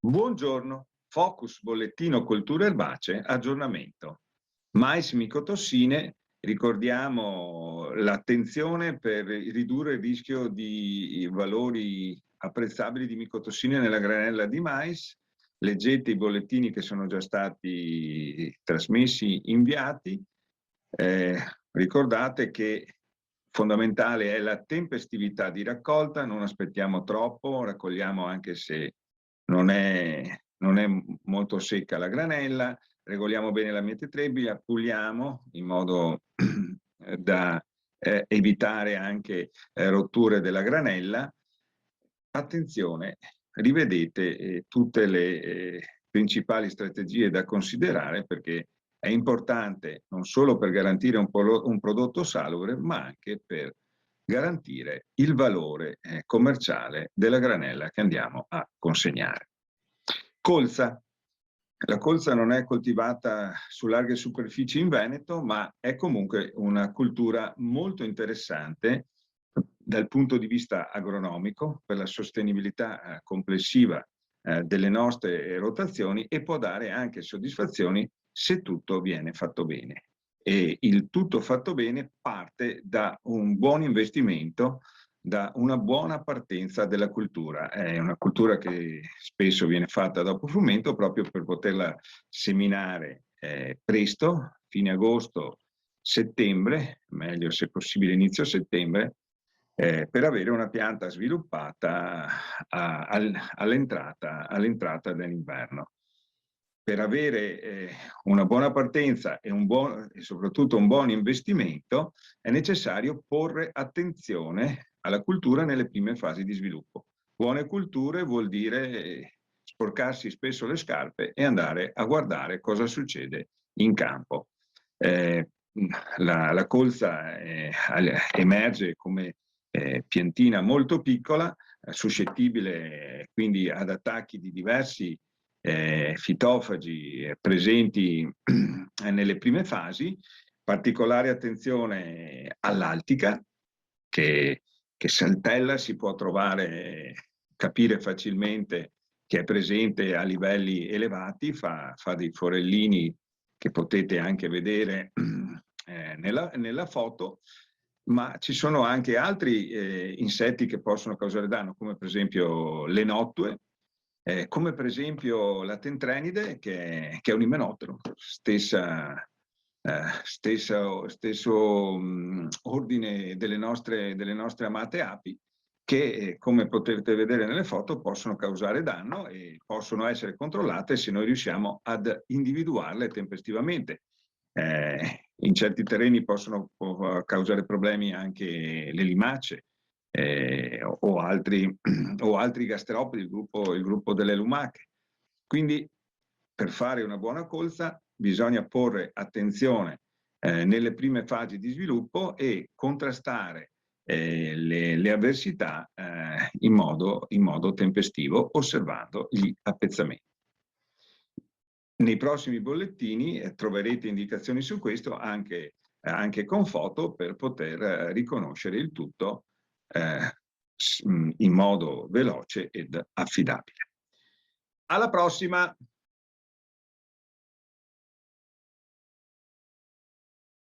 Buongiorno, Focus Bollettino Colture Erbacee, aggiornamento. Mais micotossine, ricordiamo l'attenzione per ridurre il rischio di valori apprezzabili di micotossine nella granella di mais. Leggete i bollettini che sono già stati trasmessi, inviati. Ricordate che fondamentale è la tempestività di raccolta, non aspettiamo troppo, raccogliamo anche se non è molto secca la granella, regoliamo bene la miete trebbia, puliamo in modo da evitare anche rotture della granella. Attenzione, rivedete tutte le principali strategie da considerare, perché è importante non solo per garantire un prodotto salubre, ma anche per garantire il valore commerciale della granella che andiamo a consegnare. Colza. La colza non è coltivata su larghe superfici in Veneto, ma è comunque una cultura molto interessante dal punto di vista agronomico per la sostenibilità complessiva delle nostre rotazioni, e può dare anche soddisfazioni se tutto viene fatto bene. E il tutto fatto bene parte da un buon investimento, da una buona partenza della cultura. È una cultura che spesso viene fatta dopo frumento proprio per poterla seminare presto, fine agosto, settembre, meglio se possibile inizio settembre, per avere una pianta sviluppata all'entrata dell'inverno. Per avere una buona partenza e soprattutto un buon investimento è necessario porre attenzione alla cultura nelle prime fasi di sviluppo. Buone culture vuol dire sporcarsi spesso le scarpe e andare a guardare cosa succede in campo. La colza emerge come piantina molto piccola, suscettibile quindi ad attacchi di diversi fitofagi presenti nelle prime fasi. Particolare attenzione all'altica, che saltella, si può capire facilmente che è presente a livelli elevati, fa dei forellini che potete anche vedere nella foto, ma ci sono anche altri insetti che possono causare danno, come per esempio le nottue, come per esempio la tentrenide, che è un imenottero, stesso ordine delle nostre amate api, che come potete vedere nelle foto possono causare danno e possono essere controllate se noi riusciamo ad individuarle tempestivamente. In certi terreni possono causare problemi anche le limace o altri gasteropodi, il gruppo delle lumache. Quindi per fare una buona colza bisogna porre attenzione nelle prime fasi di sviluppo e contrastare le avversità in modo tempestivo, osservando gli appezzamenti. Nei prossimi bollettini troverete indicazioni su questo anche con foto, per poter riconoscere il tutto in modo veloce ed affidabile. Alla prossima!